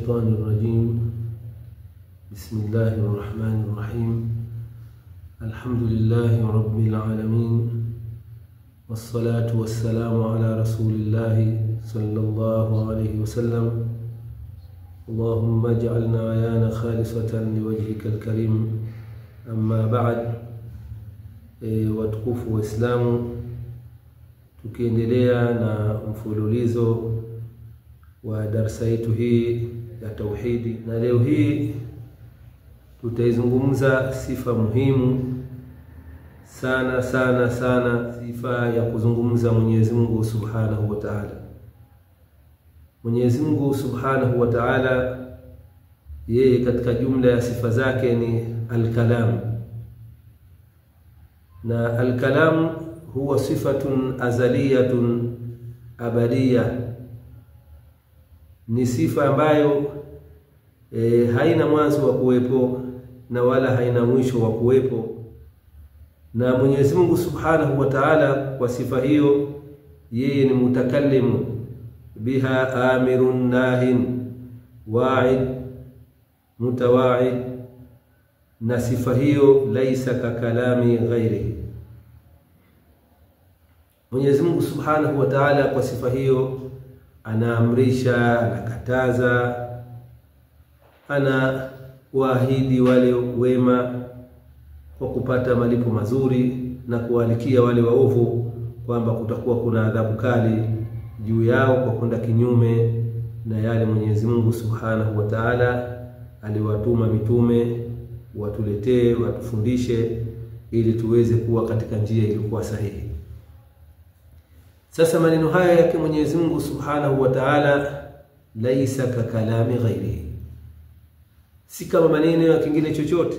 الشيطان الرجيم. بسم الله الرحمن الرحيم. الحمد لله رب العالمين، والصلاة والسلام على رسول الله صلى الله عليه وسلم. اللهم اجعلنا ويانا خالصة لوجهك الكريم. أما بعد، watukufu wa Islamu, tukiendelea na mfululizo wa darasa yetu hii ya tauhidi, na leo hii tutaizungumza sifa muhimu sana, sifa ya kuzungumza Mwenyezi Mungu Subhanahu wa Ta'ala. Mwenyezi Mungu Subhanahu wa Ta'ala, yeye katika jumla ya sifa zake ni al-kalam, na al-kalam huwa sifatun azaliyatun abadiyah, ni sifa ambayo haina mwanzo wa kuwepo na wala haina mwisho wa kuwepo. Na Mwenyezi Mungu Subhanahu wa Ta'ala kwa sifa hiyo, yeye ni mutakallimu biha, amirun nahin, wa'id mutawa'id, na sifa hiyo laisa ka kalami ghairihi. Mwenyezi Mungu Subhanahu wa Ta'ala kwa sifa hiyo anaamrisha, anakataza, ana waahidi wale wema kwa kupata malipo mazuri, na kuwalikia wale waovu kwamba kutakuwa kuna adhabu kali juu yao kwa kwenda kinyume na yale Mwenyezi Mungu Subhanahu wa Ta'ala aliwatuma mitume watuletee, watufundishe ili tuweze kuwa katika njia iliyokuwa sahihi. Sasa maneno haya yake Mwenyezi Mungu Subhanahu wa Ta'ala, laisa ka kalami ghairihi, si kama maneno ya kingine chochote.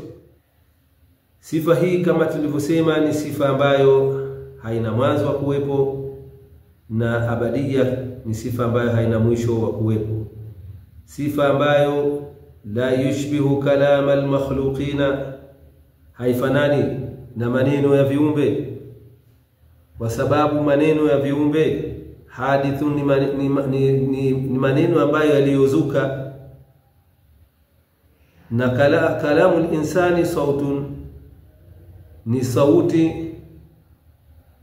Sifa hii kama tulivyosema ni sifa ambayo haina mwanzo wa kuwepo, na abadia ni sifa ambayo haina mwisho wa kuwepo, sifa ambayo la yushbihu kalama al-makhluqina, haifanani na maneno ya viumbe, kwa sababu maneno ya viumbe hadithun ni maneno ambayo yaliyozuka, na kalamu al-insani sautun, ni sauti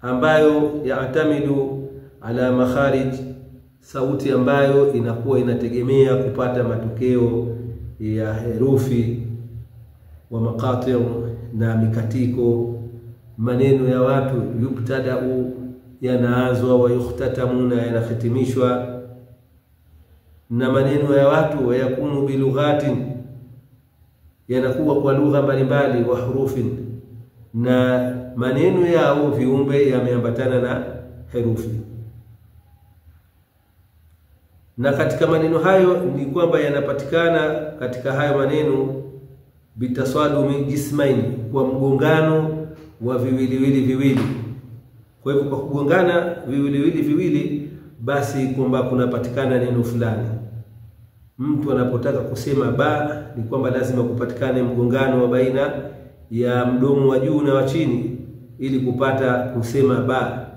ambayo yaatamidu ala makharij, sauti ambayo inakuwa inategemea kupata matokeo ya herufi wa maqati' na mikatiko. Maneno ya watu yubtada'u, yanaanzwa, wa yukhtatamuna, yanahitimishwa. Na maneno ya watu yakunu bilughatin, yanakuwa kwa lugha mbalimbali, wa hurufin, na maneno yao viumbe yameambatana na herufi. Na katika maneno hayo ni kwamba yanapatikana katika hayo maneno bitaswadumi jismaini, kwa mgongano wa viwili. Kwa hivyo kwa kugongana viwili basi kwamba kunapatikana neno fulani. Mtu anapotaka kusema ba, ni kwamba lazima kupatikane mgongano wa baina ya mdomo wa juu na wa chini ili kupata kusema ba.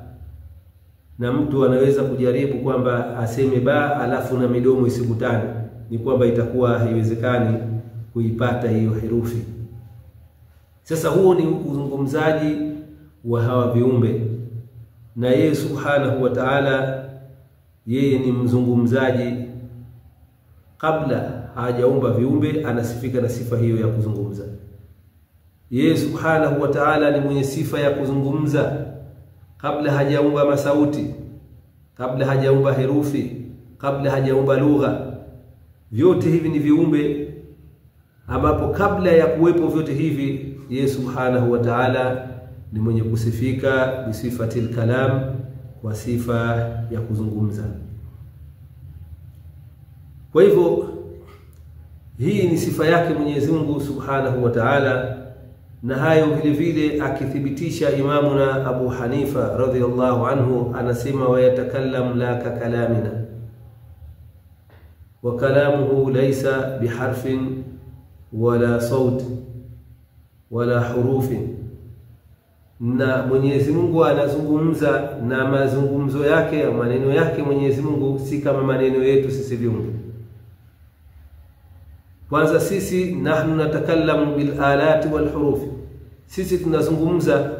Na mtu anaweza kujaribu kwamba aseme ba alafu na midomo isikutane, ni kwamba itakuwa haiwezekani kuipata hiyo herufi. Sasa huo ni uzungumzaji wa hawa viumbe, na yeye Subhanahu wa Ta'ala, yeye ni mzungumzaji. Kabla hajaumba viumbe anasifika na sifa hiyo ya kuzungumza. Yeye Subhanahu wa Ta'ala ni mwenye sifa ya kuzungumza kabla hajaumba masauti, kabla hajaumba herufi, kabla hajaumba lugha. Vyote hivi ni viumbe ambapo kabla ya kuwepo vyote hivi, yeye Subhanahu wa Ta'ala ni mwenye kusifika bisifatil kalam, kwa sifa ya kuzungumza. Kwa hivyo hii ni sifa yake Mwenyezi Mungu Subhanahu wa Ta'ala, na hayo vile vile akithibitisha Imamuna Abu Hanifa radhiyallahu anhu, anasema wa yatakallam la ka kalamina, wa kalamuhu laysa biharfin wala saut wala hurufin. Na Mwenyezi Mungu anazungumza, na mazungumzo yake, maneno yake Mwenyezi Mungu si kama maneno yetu sisi viumbe. Kwanza sisi nahnu natakallamu bil alati wal huruf, sisi tunazungumza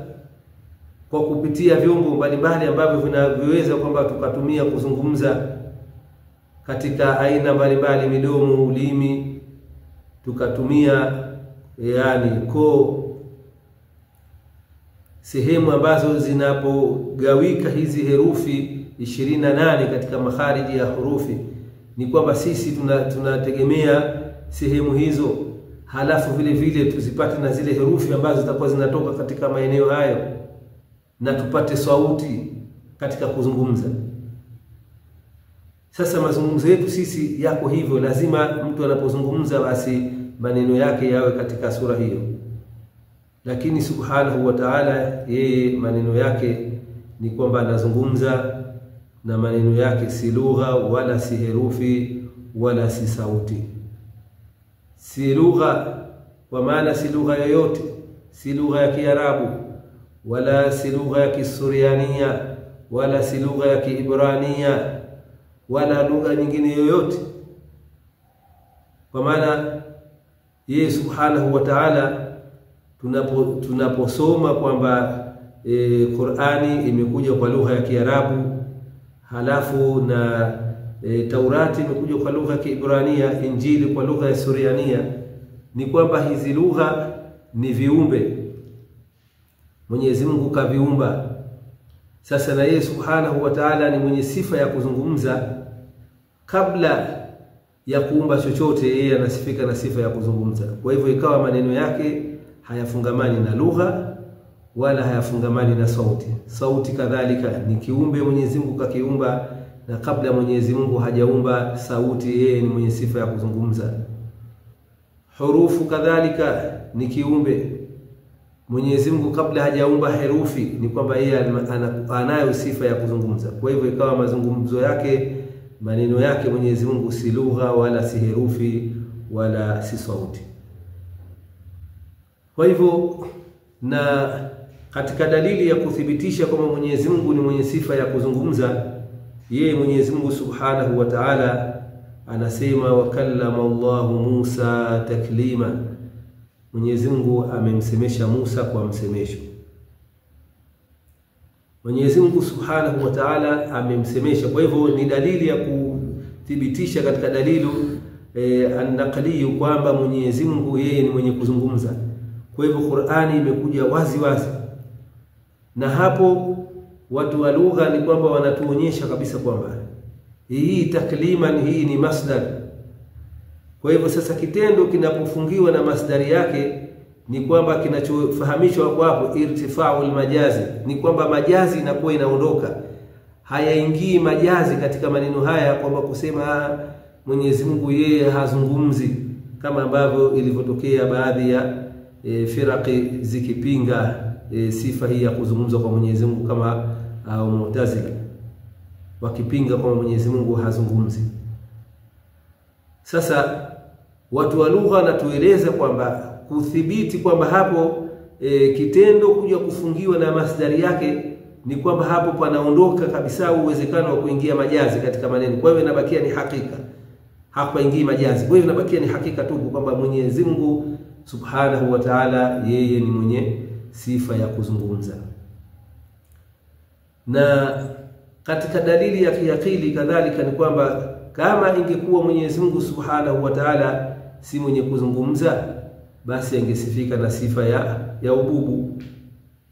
kwa kupitia vyombo mbalimbali ambavyo vinavyoweza kwamba tukatumia kuzungumza katika aina mbalimbali, midomo, ulimi, tukatumia yani koo, sehemu ambazo zinapogawika hizi herufi 28 katika makhariji ya hurufi. Ni kwamba sisi tunategemea sehemu hizo, halafu vile vile tuzipate na zile herufi ambazo zitakuwa zinatoka katika maeneo hayo, na tupate sauti katika kuzungumza. Sasa mazungumzo yetu sisi yako hivyo, lazima mtu anapozungumza basi maneno yake yawe katika sura hiyo. Lakini subhanahu wa ta'ala, yeye maneno yake ni kwamba anazungumza na maneno yake si lugha wala si herufi wala si sauti. Si lugha kwa maana si lugha yoyote, si lugha ya Kiarabu wala si lugha ya Kisuriania wala si lugha ya Kiibrania wala lugha nyingine yoyote. Kwa maana yeye subhanahu wa ta'ala, tunaposoma kwamba Qur'ani imekuja kwa lugha ya Kiarabu, halafu na Taurati imekuja kwa lugha ya Kiibrania, Injili kwa lugha ya Suriania, ni kwamba hizi lugha ni viumbe Mwenyezi Mungu kaviumba. Sasa na yeye subhanahu wa ta'ala ni mwenye sifa ya kuzungumza. Kabla ya kuumba chochote, yeye anasifika na sifa ya kuzungumza. Kwa hivyo ikawa maneno yake hayafungamani na lugha wala hayafungamani na sauti. Sauti kadhalika ni kiumbe Mwenyezi Mungu kakiumba, na kabla Mwenyezi Mungu hajaumba sauti, yeye ni mwenye sifa ya kuzungumza. Hurufu kadhalika ni kiumbe Mwenyezi Mungu kabla hajaumba herufi, ni kwamba yeye anayo sifa ya kuzungumza. Kwa hivyo ikawa mazungumzo yake, maneno yake Mwenyezi Mungu si lugha wala si herufi wala si sauti. Kwa hivyo, na katika dalili ya kuthibitisha kwamba Mwenyezi Mungu ni mwenye sifa ya kuzungumza, yeye Mwenyezi Mungu subhanahu wa ta'ala anasema wa kallama Allahu Musa taklima. Mwenyezi Mungu amemsemesha Musa kwa msemesho. Mwenyezi Mungu subhanahu wa ta'ala amemsemesha. Kwa hivyo ni dalili ya kuthibitisha katika dalilu an-naqli kwamba Mwenyezi Mungu yeye ni mwenye kuzungumza. Kwa hivyo Qur'ani imekuja wazi wazi, na hapo watu wa lugha ni kwamba wanatuonyesha kabisa kwamba hii takliman, hii ni masdar. Kwa hivyo sasa kitendo kinapofungiwa na masdari yake ni kwamba kinachofahamishwa hapo irtifa'ul majazi, ni kwamba majazi inakuwa inaondoka, hayaingii majazi katika maneno haya, kwamba kusema Mwenyezi Mungu yeye hazungumzi, kama ambavyo ilivyotokea baadhi ya firaqi zikipinga sifa hii ya kuzungumza kwa Mwenyezi Mungu, kama Mu'tazila wakipinga kwamba Mwenyezi Mungu hazungumzi. Sasa watu wa lugha wanatueleza kwamba kuthibiti kwamba hapo kitendo kuja kufungiwa na masdari yake ni kwamba hapo panaondoka kabisa uwezekano wa kuingia majazi katika maneno. Kwa hivyo inabakia ni hakika, hapa ingii majazi. Kwa hivyo inabakia ni hakika tu kwamba Mwenyezi Mungu subhanahu wa ta'ala yeye ni mwenye sifa ya kuzungumza. Na katika dalili ya kiakili kadhalika ni kwamba kama ingekuwa Mwenyezi Mungu subhanahu wa ta'ala si mwenye kuzungumza, basi angesifika na sifa ya ububu,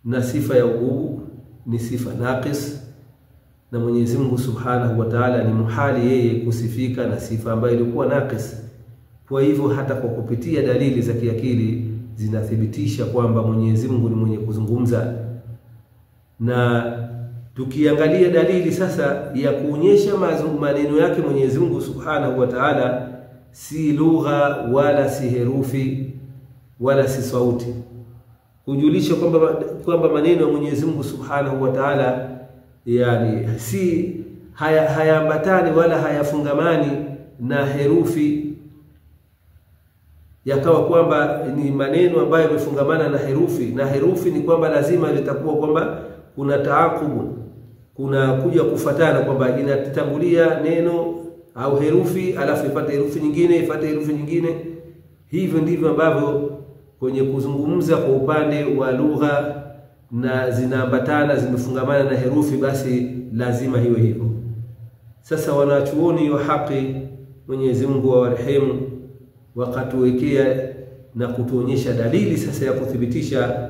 na sifa ya ububu ni sifa naqis, na Mwenyezi Mungu subhanahu wa ta'ala ni muhali yeye kusifika na sifa ambayo ilikuwa naqis. Kwa hivyo hata kwa kupitia dalili za kiakili zinathibitisha kwamba Mwenyezi Mungu ni mwenye kuzungumza. Na tukiangalia dalili sasa ya kuonyesha maneno yake Mwenyezi Mungu subhanahu wa ta'ala si lugha wala si herufi wala si sauti, kujulisha kwamba maneno ya Mwenyezi Mungu subhanahu wa ta'ala yani si hayaambatani wala hayafungamani na herufi, yakawa kwamba ni maneno ambayo yamefungamana na herufi. Na herufi ni kwamba lazima litakuwa kwamba kuna taakubu, kuna kuja kufatana, kwamba inatangulia neno au herufi alafu ifuate herufi nyingine, ifuate herufi nyingine. Hivyo ndivyo ambavyo kwenye kuzungumza kwa upande wa lugha na zinaambatana, zimefungamana na herufi, basi lazima hiwe hivyo. Sasa wanachuoni wa haki, Mwenyezi Mungu awarehemu, wakatuwekea na kutuonyesha dalili sasa ya kuthibitisha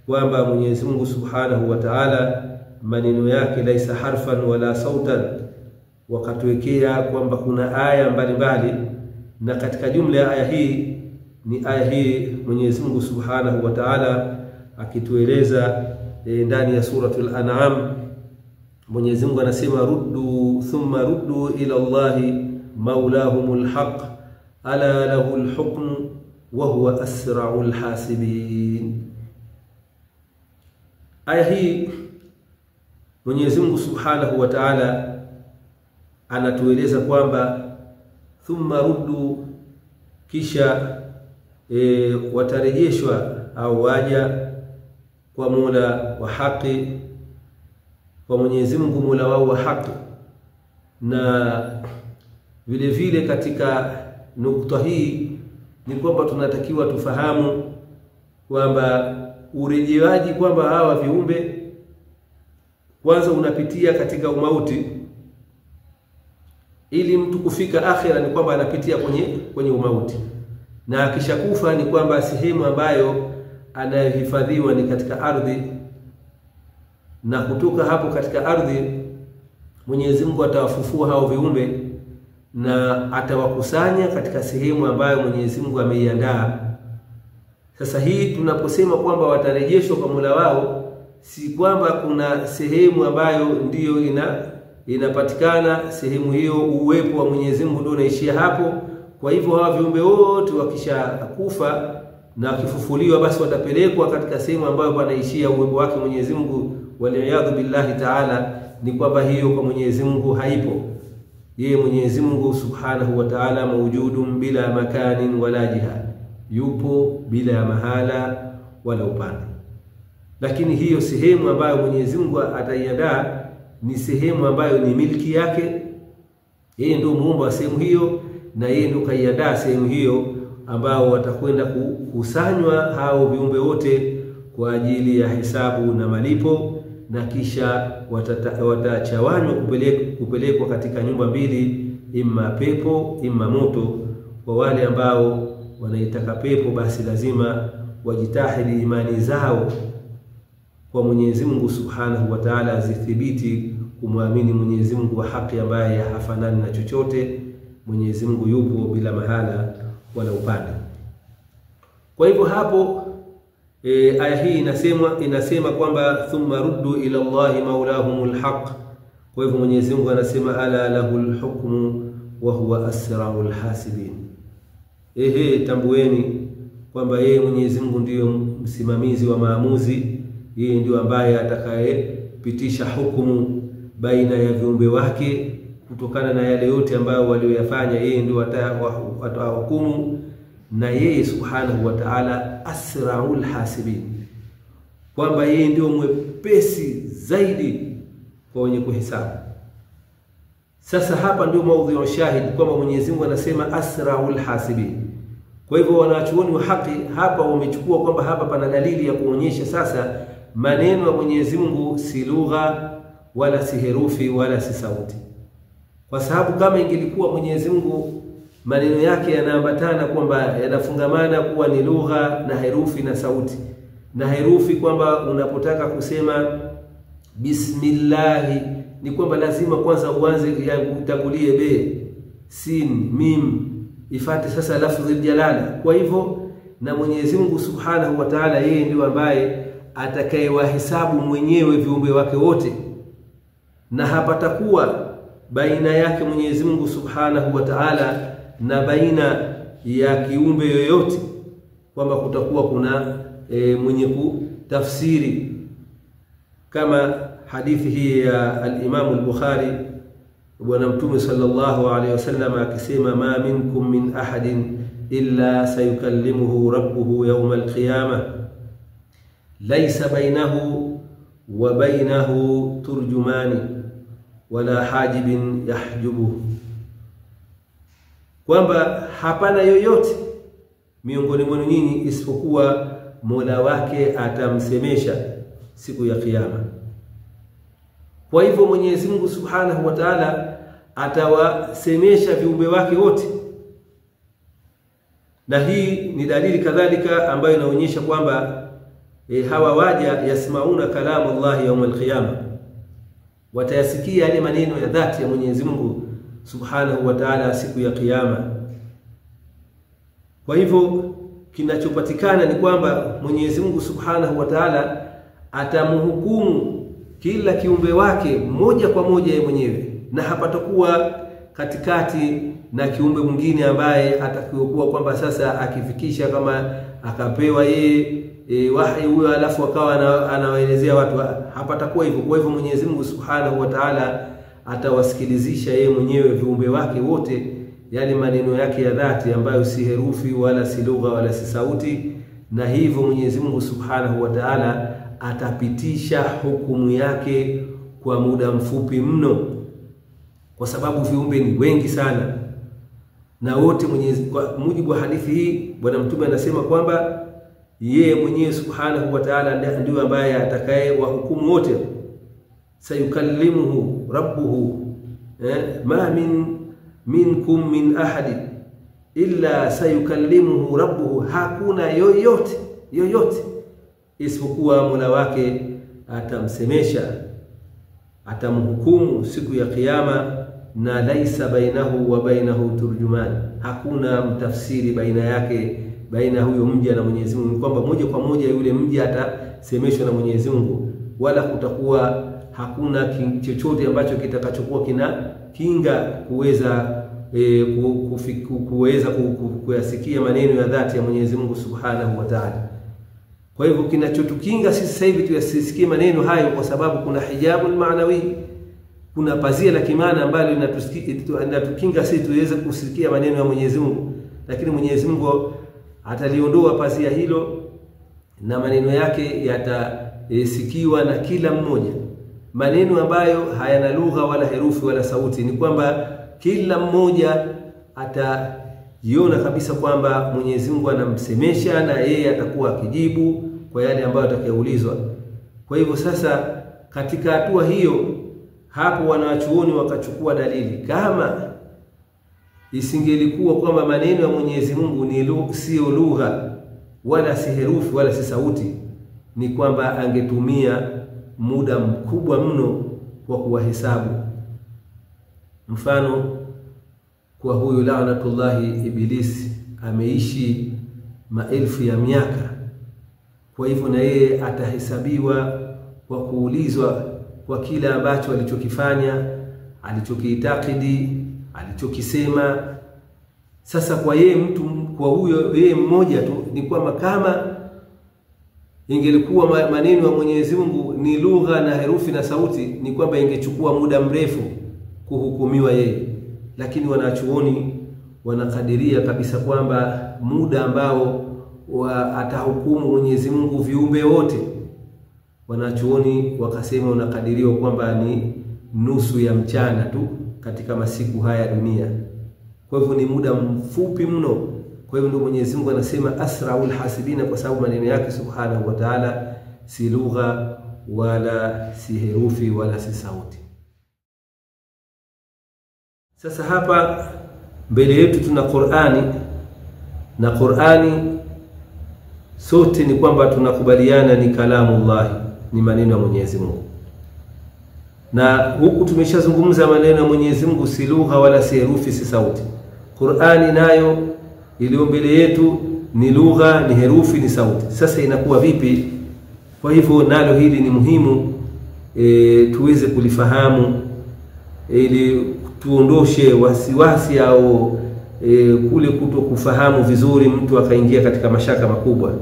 kwamba Mwenyezi Mungu Subhanahu wa Ta'ala maneno yake laisa harfan wala sautan. Wakatuwekea kwamba kuna aya mbalimbali, na katika jumla ya aya hii ni aya hii Mwenyezi Mungu Subhanahu wa Ta'ala akitueleza ndani ya suratul An'am. Mwenyezi Mungu anasema ruddu thumma ruddu ila Allahi maulahumul haq ala lahul hukm wa huwa asra'ul hasibin. Aya hii Mwenyezi Mungu Subhanahu wa Ta'ala anatueleza kwamba thumma ruddu, kisha watarejeshwa au waja kwa Mola wa haki, kwa Mwenyezi Mungu Mola wao wa haki. Na vile vile katika nukta hii ni kwamba tunatakiwa tufahamu kwamba urejewaji kwamba hawa viumbe kwanza unapitia katika umauti, ili mtu kufika akhira ni kwamba anapitia kwenye umauti, na akishakufa ni kwamba sehemu ambayo anayohifadhiwa ni katika ardhi, na kutoka hapo katika ardhi Mwenyezi Mungu atawafufua hao viumbe na atawakusanya katika sehemu ambayo Mwenyezi Mungu ameiandaa. Sasa hii tunaposema kwamba watarejeshwa kwa Mola wao, si kwamba kuna sehemu ambayo ndiyo inapatikana sehemu hiyo uwepo wa Mwenyezi Mungu ndio unaishia hapo. Kwa hivyo hawa viumbe wote wakishakufa na wakifufuliwa, basi watapelekwa katika sehemu ambayo panaishia uwepo wake Mwenyezi Mungu. Waliyadhu billahi ta'ala, ni kwamba hiyo kwa Mwenyezi Mungu haipo. Yeye Mwenyezi Mungu Subhanahu wa Ta'ala mawjudun bila makanin wala jiha, yupo bila ya mahala wala upande. Lakini hiyo sehemu ambayo Mwenyezi Mungu ataiandaa ni sehemu ambayo ni milki yake. Yeye ndio muumba wa sehemu hiyo, na yeye ndio kaiandaa sehemu hiyo ambao watakwenda kukusanywa hao viumbe wote kwa ajili ya hisabu na malipo, na kisha watachawanywa kupelekwa katika nyumba mbili, imma pepo imma moto. Kwa wale ambao wanaitaka pepo, basi lazima wajitahidi imani zao kwa Mwenyezi Mungu Subhanahu wa Ta'ala zithibiti kumwamini Mwenyezi Mungu wa haki ambaye hafanani na chochote. Mwenyezi Mungu yupo bila mahala wala upande. Kwa hivyo hapo aya hii inasema kwamba thumma ruddu ila Allahi maulahumul haq. Kwa hivyo Mwenyezi Mungu anasema ala lahul hukmu wa huwa asra'ul hasibin. Tambueni kwamba yeye Mwenyezi Mungu ndiyo msimamizi wa maamuzi, yeye ndiyo ambaye atakayepitisha hukumu baina ya viumbe wake kutokana na yale yote ambayo walioyafanya. Yeye ndiyo atahukumu, na yeye Subhanahu wa Ta'ala asra'ul hasibin, kwamba yeye ndio mwepesi zaidi kwa wenye kuhesabu. Sasa hapa ndio maudhui ya shahidi kwamba Mwenyezi Mungu anasema asra'ul hasibin. Kwa hivyo wanachuoni wa haki hapa wamechukua kwamba hapa pana dalili ya kuonyesha sasa maneno ya Mwenyezi Mungu si lugha wala si herufi wala si sauti. Kwa sababu kama ingelikuwa Mwenyezi Mungu maneno yake yanaambatana kwamba yanafungamana kuwa ni lugha na herufi na sauti, na herufi kwamba unapotaka kusema bismillah ni kwamba lazima kwanza uanze utangulie be, sin, mim, ifate sasa lafzi jalala. Kwa hivyo na Mwenyezi Mungu Subhanahu wa Ta'ala yeye ndiye ambaye atakayewahesabu mwenyewe viumbe wake wote, na hapatakuwa baina yake Mwenyezi Mungu Subhanahu wa Ta'ala na baina ya kiumbe yoyote kwamba kutakuwa kuna mwenye kutafsiri, kama hadithi hii ya al-Imam al-Bukhari, bwana Mtume sallallahu alayhi wasallam akisema ma minkum min ahadin illa sayukallimuhu rabbuhu yawm al-qiyamah laysa bainahu wa bainahu turjumani wala hajibin yahjubuhu, kwamba hapana yoyote miongoni mwenu nyinyi isipokuwa Mola wake atamsemesha siku ya kiyama. Kwa hivyo Mwenyezi Mungu Subhanahu wa Ta'ala atawasemesha viumbe wake wote. Na hii ni dalili kadhalika ambayo inaonyesha kwamba hawa waja yasmauna kalamu Allah yaum al-qiyama, watayasikia yale maneno ya dhati ya Mwenyezi Mungu Subhanahu wa Ta'ala siku ya kiyama. Kwa hivyo kinachopatikana ni kwamba Mwenyezi Mungu Subhanahu wa Ta'ala atamhukumu kila kiumbe wake moja kwa moja yeye mwenyewe, na hapatakuwa katikati na kiumbe mwingine ambaye atakuwa kwamba sasa akifikisha kama akapewa yeye wahi huyo alafu akawa anawaelezea watu. Hapatakuwa hivyo. Kwa hivyo Mwenyezi Mungu Subhanahu wa Ta'ala atawasikilizisha yeye mwenyewe viumbe wake wote yale maneno yake ya dhati ambayo si herufi wala si lugha wala si sauti, na hivyo Mwenyezi Mungu Subhanahu wa Ta'ala atapitisha hukumu yake kwa muda mfupi mno, kwa sababu viumbe ni wengi sana na wote kwa mujibu wa hadithi hii Bwana Mtume anasema kwamba yeye mwenyewe Subhanahu wa Ta'ala ndiye ambaye atakaye wahukumu wote. Sayukallimuhu rabbuhu ma minkum min ahadi illa sayukallimuhu rabbuhu, hakuna yoyote isipokuwa Mola wake atamsemesha, atamhukumu siku ya kiyama, na laisa bainahu wa bainahu turjuman, hakuna mtafsiri baina yake, baina huyo mja na Mwenyezi Mungu, kwamba moja kwa moja yule mja atasemeshwa na Mwenyezi Mungu, wala kutakuwa hakuna chochote ambacho kitakachokuwa kina kinga kuweza kuyasikia maneno ya dhati ya Mwenyezi Mungu Subhanahu wa Ta'ala. Kwa hivyo kinachotukinga sisi sasa hivi tuyasikie maneno hayo, kwa sababu kuna hijabul maanawi, kuna pazia la kimana ambalo linatukinga sisi tuweze kusikia maneno ya Mwenyezi Mungu, lakini Mwenyezi Mungu ataliondoa pazia hilo na maneno yake yatasikiwa na kila mmoja. Maneno ambayo hayana lugha wala herufi wala sauti, ni kwamba kila mmoja ataiona kabisa kwamba Mwenyezi Mungu anamsemesha na yeye atakuwa akijibu kwa yale ambayo atakayoulizwa. Kwa hivyo sasa katika hatua hiyo hapo wanawachuoni wakachukua dalili, kama isingelikuwa kwamba maneno ya Mwenyezi Mungu ni sio lugha wala si herufi wala si sauti, ni kwamba angetumia muda mkubwa mno kwa kuwahesabu. Mfano, kwa huyu laanatullahi Ibilisi ameishi maelfu ya miaka, kwa hivyo na yeye atahesabiwa kwa kuulizwa kwa kila ambacho alichokifanya, alichokiitakidi, alichokisema. Sasa kwa yeye mtu, kwa huyo yeye mmoja tu, ni kwamba kama ingelikuwa maneno ya Mwenyezi Mungu ni lugha na herufi na sauti, ni kwamba ingechukua muda mrefu kuhukumiwa yeye. Lakini wanachuoni wanakadiria kabisa kwamba muda ambao atahukumu Mwenyezi Mungu viumbe wote, wanachuoni wakasema unakadiriwa kwamba ni nusu ya mchana tu katika masiku haya dunia. Kwa hivyo ni muda mfupi mno. Kwa hivyo ndio Mwenyezi Mungu anasema asraul hasibina, kwa sababu maneno yake Subhanahu wa Ta'ala si lugha wala si herufi wala si sauti. Sasa hapa mbele yetu tuna Qur'ani, na Qur'ani sote ni kwamba tunakubaliana ni kalamullah, ni maneno ya Mwenyezi Mungu. Na huku tumeshazungumza maneno ya Mwenyezi Mungu si lugha wala si herufi si sauti. Qur'ani nayo iliyo mbele yetu ni lugha, ni herufi, ni sauti. Sasa inakuwa vipi? Kwa hivyo nalo hili ni muhimu tuweze kulifahamu, ili tuondoshe wasiwasi au kule kutokufahamu vizuri mtu akaingia katika mashaka makubwa.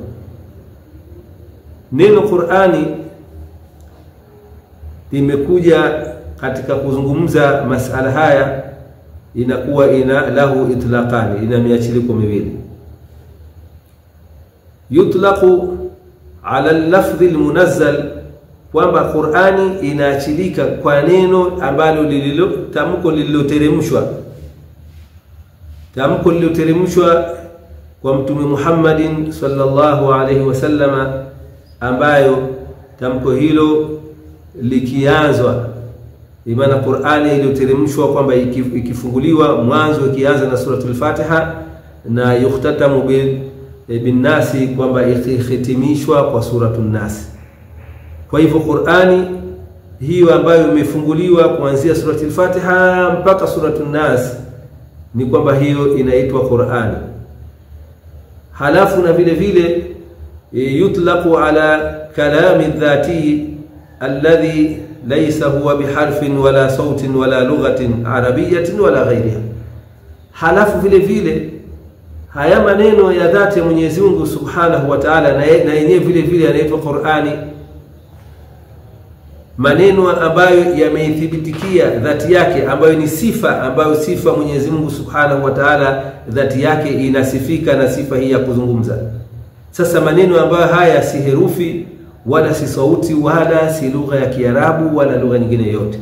Neno Qur'ani limekuja katika kuzungumza masala haya, inakuwa ina lahu itlaqani, ina miachiliko miwili. Yutlaqu ala al-lafdh al-munazzal, kwamba Qur'ani inaachilika kwa neno ambalo tamko lililoteremshwa. Tamko lililoteremshwa kwa Mtume Muhammadin sallallahu alaihi wasallama, ambayo tamko hilo likianzwa, maana Qur'ani iliyoteremshwa kwamba ikifunguliwa mwanzo ikianza na suratul Fatiha na yuhtatamu bin nasi, kwamba ikihitimishwa kwa suratul Nas. Kwa hivyo Qur'ani hiyo ambayo imefunguliwa kuanzia suratul Fatiha mpaka suratul Nas ni kwamba hiyo inaitwa Qur'ani. Halafu na vile vile yutlaqu ala kalami dhati alladhi laysa huwa biharfin wala sautin wala lughatin arabiyyatin wala ghayriha. Halafu vile vile haya maneno ya dhati ya Mwenyezi Mungu Subhanahu wa Ta'ala na yenyewe vile vile yanaitwa Qur'ani, maneno ambayo yameithibitikia dhati yake, ambayo ni sifa, ambayo sifa Mwenyezi Mungu Subhanahu wa Ta'ala dhati yake inasifika na sifa hii ya kuzungumza. Sasa maneno ambayo haya si herufi wala si sauti wala si lugha ya Kiarabu wala lugha nyingine yote.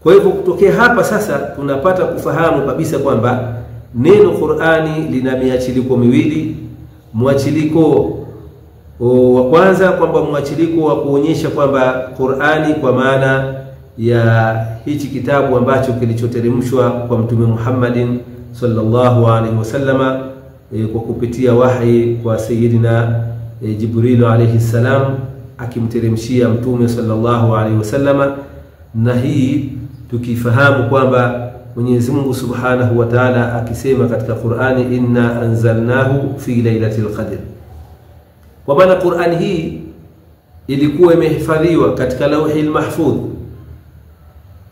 Kwa hivyo kutokea hapa sasa tunapata kufahamu kabisa kwamba neno Qur'ani lina miachiliko miwili. Mwachiliko wa kwanza kwamba mwachiliko wa kuonyesha kwamba Qur'ani kwa maana ya hichi kitabu ambacho kilichoteremshwa kwa Mtume Muhammadin sallallahu alaihi wasallama kwa kupitia wahi kwa Sayyidina Jibril alayhi salam, akimteremshia Mtume sallallahu alaihi wasallama. Na hii tukifahamu kwamba Mwenyezi Mungu Subhanahu wa Ta'ala akisema katika Qur'ani, inna anzalnahu fi lailatul qadr, kwa maana Qur'ani hii ilikuwa imehifadhiwa katika lauhil mahfudh.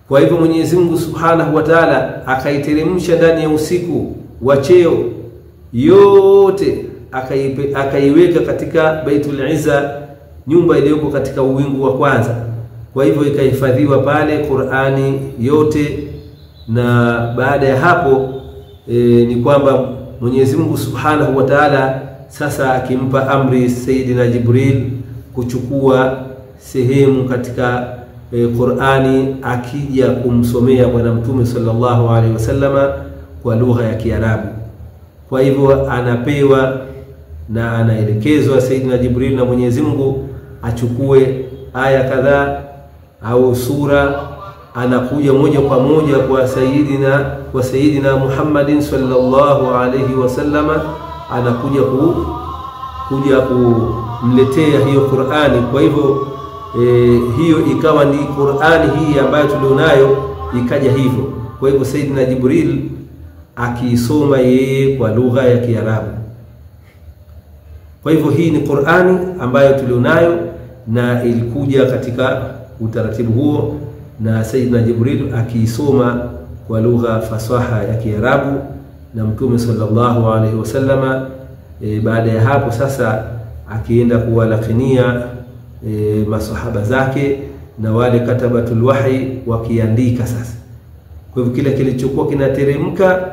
Kwa hivyo Mwenyezi Mungu Subhanahu wa Ta'ala akaiteremsha ndani ya usiku wa cheo yote, akaiweka katika Baitul Izza, nyumba iliyoko katika uwingu wa kwanza. Kwa hivyo ikahifadhiwa pale Qur'ani yote. Na baada ya hapo ni kwamba Mwenyezi Mungu Subhanahu wa Ta'ala sasa akimpa amri Sayyidina Jibril kuchukua sehemu katika Qur'ani, akija kumsomea bwana Mtume sallallahu alaihi wasallama kwa lugha ya Kiarabu. Kwa hivyo anapewa na anaelekezwa Sayyidina Jibril na Mwenyezi Mungu achukue aya kadhaa au sura, anakuja moja kwa moja kwa Sayyidina Muhammadin sallallahu alaihi wasallama, anakuja kumletea hiyo Qur'ani. Kwa hivyo hiyo ikawa ni Qur'ani hii ambayo tulionayo ikaja hivyo. Kwa hivyo Sayyidina Jibril akiisoma yeye kwa lugha ya Kiarabu. Kwa hivyo hii ni Qur'ani ambayo tulionayo na ilikuja katika utaratibu huo, na Sayyidina Jibril akiisoma kwa lugha fasaha ya Kiarabu, na Mtume sallallahu alaihi wasallama baada ya hapo sasa akienda kuwalakinia masahaba zake na wale katabatul wahi wakiandika sasa. Kwa hivyo kila kilichokuwa kinateremka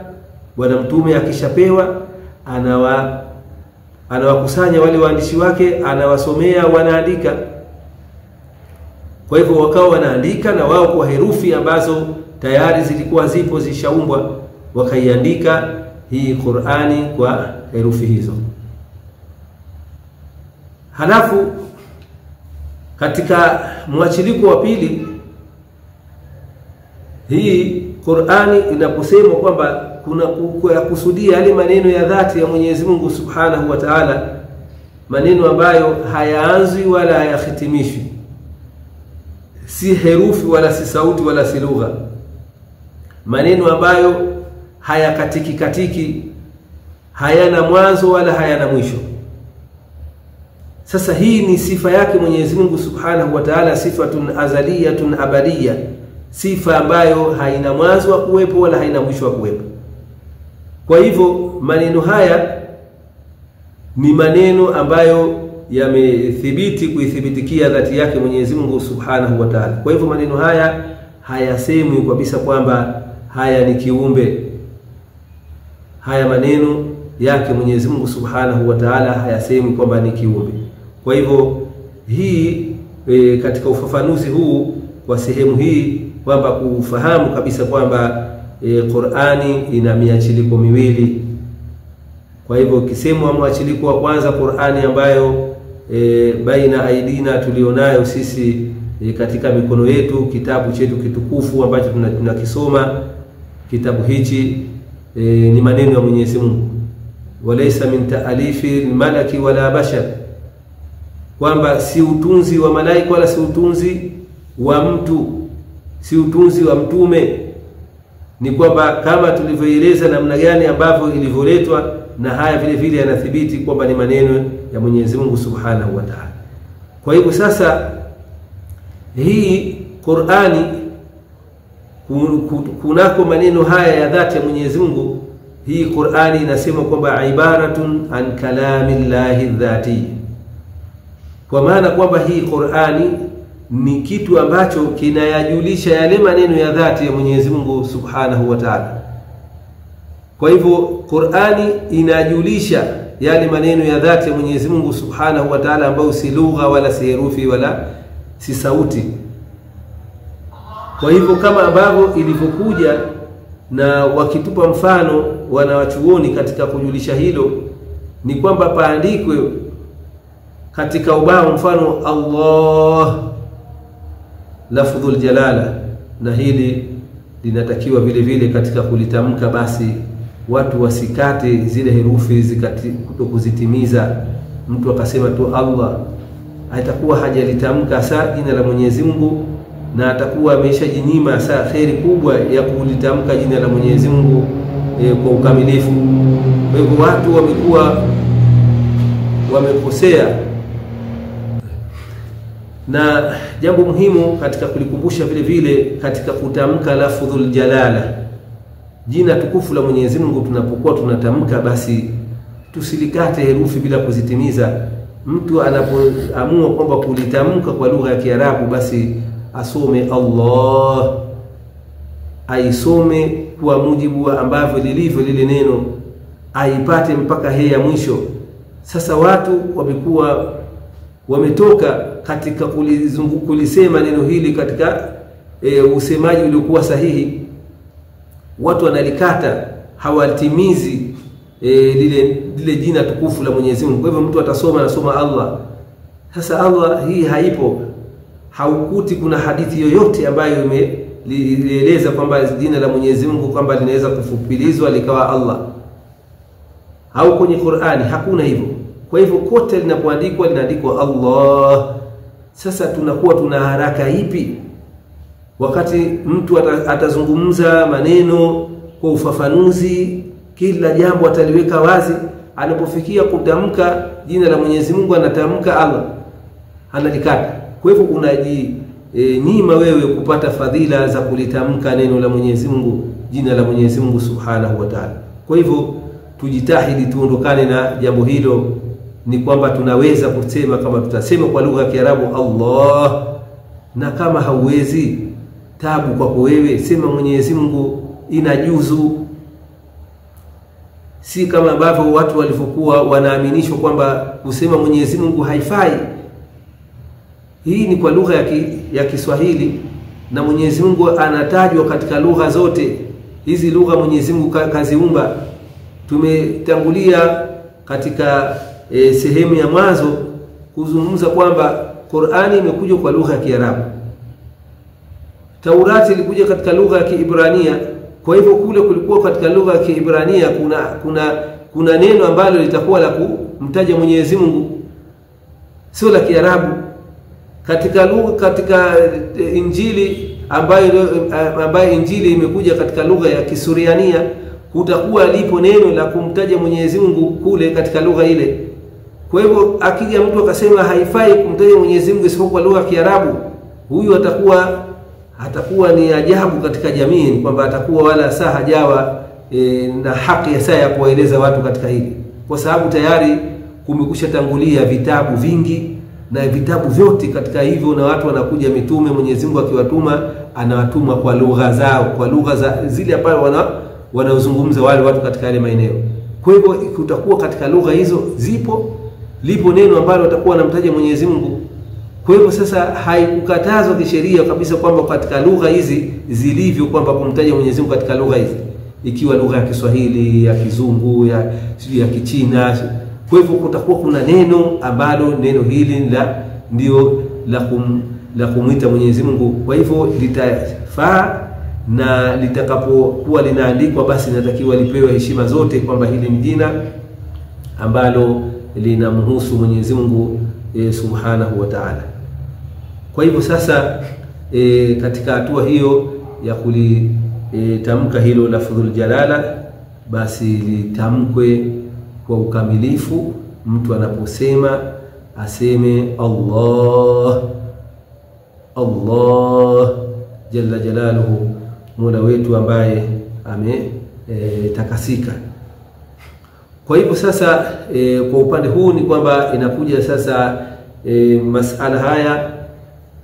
bwana Mtume akishapewa anawakusanya wale waandishi wake, anawasomea, wanaandika. Kwa hivyo wakawa wanaandika na wao kwa herufi ambazo tayari zilikuwa zipo zishaumbwa, wakaiandika hii Qur'ani kwa herufi hizo. Halafu katika mwachiliko wa pili, hii Qur'ani inaposemwa kwamba kuna kusudia yale maneno ya dhati ya Mwenyezi Mungu Subhanahu wa Ta'ala, maneno ambayo hayaanzi wala hayahitimishwi, si herufi wala si sauti wala si lugha, maneno ambayo hayakatiki, hayana mwanzo wala hayana mwisho. Sasa hii ni sifa yake Mwenyezi Mungu Subhanahu wa Ta'ala, sifatun azaliyatun abadiyya, sifa ambayo haina mwanzo wa kuwepo wala haina mwisho wa kuwepo. Kwa hivyo maneno haya ni maneno ambayo yamethibiti kuithibitikia dhati yake Mwenyezi Mungu Subhanahu wa Ta'ala. Kwa hivyo maneno haya hayasemwi kabisa kwamba haya ni kiumbe. Haya maneno yake Mwenyezi Mungu Subhanahu wa Ta'ala hayasemwi kwamba ni kiumbe. Kwa hivyo hii katika ufafanuzi huu kwa sehemu hii kwamba kufahamu kabisa kwamba Qur'ani ina miachiliko miwili. Kwa hivyo kisemwa mwachiliko wa kwanza Qur'ani ambayo baina aidina tulionayo sisi katika mikono yetu, kitabu chetu kitukufu ambacho tunakisoma, kitabu hichi ni maneno ya Mwenyezi Mungu. Walaysa min ta'alifi malaki wala bashar, kwamba si utunzi wa malaika wala si utunzi wa mtu, si utunzi wa mtume. Ni kwamba kama tulivyoeleza namna gani ambavyo ilivyoletwa, na haya vile vile yanathibiti kwamba ni maneno ya Mwenyezi Mungu Subhanahu wa Ta'ala. Kwa hivyo sasa hii Qur'ani kunako maneno haya ya dhati ya Mwenyezi Mungu, hii Qur'ani inasema kwamba ibaratun an kalamillahi dhati, kwa maana kwamba hii Qur'ani ni kitu ambacho kinayajulisha yale maneno ya dhati ya Mwenyezi Mungu Subhanahu wa Ta'ala. Kwa hivyo Qur'ani inajulisha yale maneno ya dhati ya Mwenyezi Mungu Subhanahu wa Ta'ala, ambayo si lugha wala si herufi wala si sauti. Kwa hivyo kama ambavyo ilivyokuja na wakitupa mfano wanawachuoni katika kujulisha hilo, ni kwamba paandikwe katika ubao mfano Allah, lafdhul jalala, na hili linatakiwa vile vile katika kulitamka basi watu wasikate zile herufi kutokuzitimiza. Mtu akasema tu Allah, atakuwa hajalitamka saa jina la Mwenyezi Mungu, na atakuwa ameshajinyima saa khairi kubwa ya kulitamka jina la Mwenyezi Mungu kwa ukamilifu. Kwa hivyo watu wamekuwa wamekosea, na jambo muhimu katika kulikumbusha vile vile katika kutamka lafdhul jalala, jina tukufu la Mwenyezi Mungu, tunapokuwa tunatamka basi tusilikate herufi bila kuzitimiza. Mtu anapoamua kwamba kulitamka kwa lugha ya Kiarabu, basi asome Allah, aisome kwa mujibu ambavyo lilivyo lile neno, aipate mpaka hii ya mwisho. Sasa watu wamekuwa wametoka katika kulisema neno hili katika usemaji uliokuwa sahihi. Watu wanalikata, hawatimizi lile jina tukufu la Mwenyezi Mungu. Kwa hivyo mtu atasoma anasoma Allah. Sasa Allah hii haipo, haukuti kuna hadithi yoyote ambayo imeeleza kwamba jina la Mwenyezi Mungu kwamba linaweza kufupilizwa likawa Allah, au kwenye Qur'ani hakuna hivyo. Kwa hivyo kote linapoandikwa linaandikwa Allah. Sasa tunakuwa tuna haraka ipi wakati mtu atazungumza maneno kwa ufafanuzi, kila jambo ataliweka wazi? Anapofikia kutamka jina la Mwenyezi Mungu anatamka Allah, analikata. Kwa hivyo unajinyima wewe kupata fadhila za kulitamka neno la Mwenyezi Mungu, jina la Mwenyezi Mungu Subhanahu wa Ta'ala. Kwa hivyo tujitahidi tuondokane na jambo hilo. Ni kwamba tunaweza kusema, kama tutasema kwa lugha ya Kiarabu Allah, na kama hauwezi, tabu kwako wewe, sema Mwenyezi Mungu inajuzu. Si kama ambavyo watu walivyokuwa wanaaminishwa kwamba kusema Mwenyezi Mungu haifai. Hii ni kwa lugha ya Kiswahili, na Mwenyezi Mungu anatajwa katika lugha zote. Hizi lugha Mwenyezi Mungu kaziumba. Tumetangulia katika sehemu ya mwanzo kuzungumza kwamba Qur'ani imekuja kwa lugha ya Kiarabu. Taurati ilikuja katika lugha ya Kiebrania. Kwa hivyo kule kulikuwa katika lugha ya Kiebrania kuna neno ambalo litakuwa la kumtaja Mwenyezi Mungu, sio la Kiarabu. Katika lugha, katika Injili ambayo Injili imekuja katika lugha ya Kisuriania, kutakuwa lipo neno la kumtaja Mwenyezi Mungu kule katika lugha ile. Kwa hivyo akija mtu akasema haifai kumtaja Mwenyezi Mungu isipokuwa lugha ya Kiarabu, huyu atakuwa ni ajabu katika jamii, kwamba atakuwa wala saa hajawa na haki ya saa ya kuwaeleza watu katika hili, kwa sababu tayari kumekusha tangulia vitabu vingi, na vitabu vyote katika hivyo, na watu wanakuja mitume Mwenyezi Mungu akiwatuma, anawatuma kwa lugha zao, kwa lugha za zile ambazo wanaozungumza wale watu katika yale maeneo. Kwa hivyo kutakuwa katika lugha hizo lipo neno ambalo watakuwa wanamtaja Mwenyezi Mungu. Kwa hivyo sasa haikukatazwa kisheria kabisa kwamba katika lugha hizi zilivyo kwamba kumtaja Mwenyezi Mungu katika lugha hizi. ikiwa lugha ya Kiswahili, ya Kizungu, ya Kichina. Kwa hivyo kutakuwa kuna neno ambalo neno hili ndio la kumuita Mwenyezi Mungu. Kwa hivyo litafaa, na litakapokuwa linaandikwa basi natakiwa lipewe heshima zote, kwamba hili ni jina ambalo linamhusu Mwenyezi Mungu Subhanahu wa Ta'ala. Kwa hivyo sasa katika hatua hiyo ya kulitamka hilo lafdhul jalala, basi litamkwe kwa ukamilifu. Mtu anaposema aseme Allah, Allah jalla jalaluhu, Mola wetu ambaye ametakasika. Kwa hivyo sasa kwa upande huu ni kwamba inakuja sasa masala haya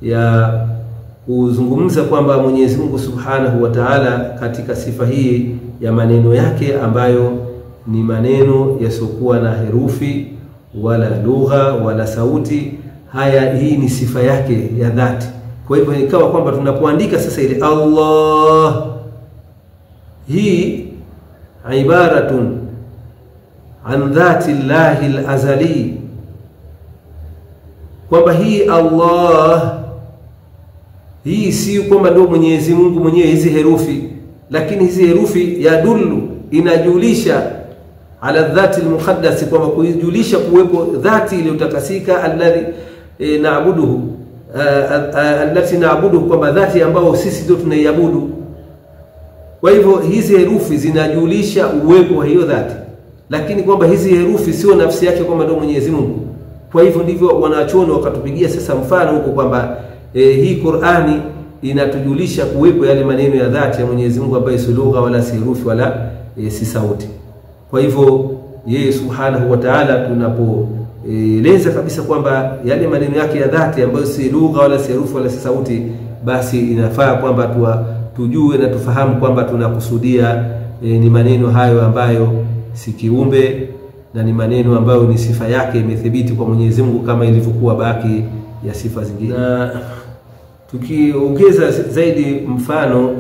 ya kuzungumza kwamba Mwenyezi Mungu Subhanahu wa Ta'ala katika sifa hii ya maneno yake ambayo ni maneno yasiokuwa na herufi wala lugha wala sauti, hii ni sifa yake ya dhati. Kwa hivyo ikawa kwamba tunapoandika sasa ile Allah, hii ibaratun an dhati llahi al-azali, kwamba hii Allah, hii si kwamba ndio Mwenyezi Mungu mwenyewe hizi herufi, lakini hizi herufi yadullu, inajulisha ala dhati al-muqaddas, kwamba kujulisha kuwepo dhati iliyotakasika, alladhi naabuduhu, allati naabuduhu, kwamba dhati ambao sisi ndio tunaiabudu. Kwa hivyo hizi herufi zinajulisha uwepo wa hiyo dhati, lakini kwamba hizi herufi sio nafsi yake kwamba ndio Mwenyezi Mungu. Kwa hivyo ndivyo wanachuoni wakatupigia sasa mfano huko kwamba hii Qur'ani inatujulisha kuwepo yale maneno ya dhati ya Mwenyezi Mungu ambayo si lugha wala si herufi wala si sauti. Kwa hivyo yeye Subhanahu wa Ta'ala tunapoeleza kabisa kwamba yale maneno yake ya dhati ambayo si lugha wala si herufi wala si sauti, basi inafaa kwamba tujue na tufahamu kwamba tunakusudia ni maneno hayo ambayo si kiumbe, na ni maneno ambayo ni sifa yake imethibiti kwa Mwenyezi Mungu kama ilivyokuwa baki ya sifa zingine. Na tukiongeza zaidi mfano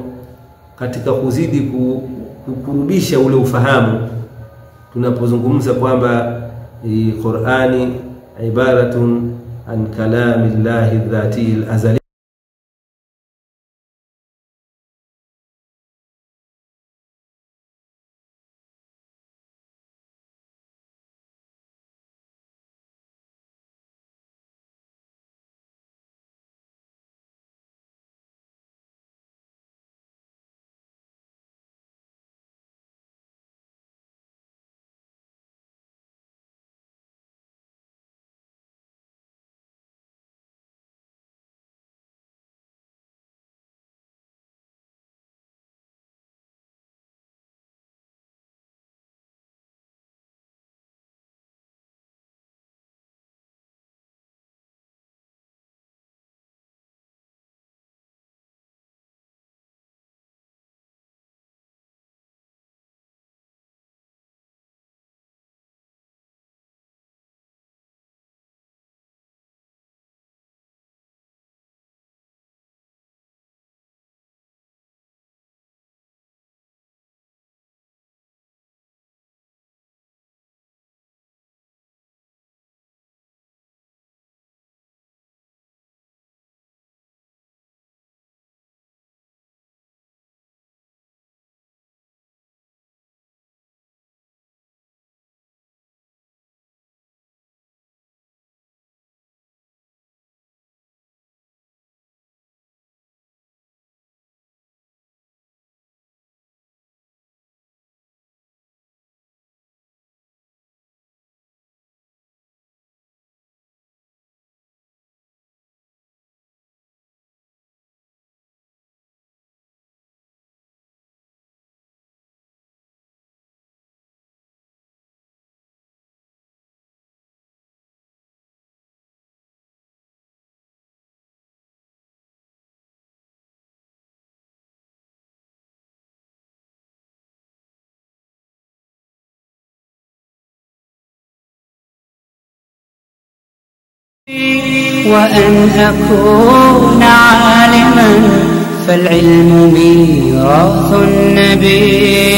katika kuzidi kukurubisha ule ufahamu, tunapozungumza kwamba Qur'ani ibaratun an kalamillahi dhati al-azali, وأن أكون عالما فالعلم ميراث النبي.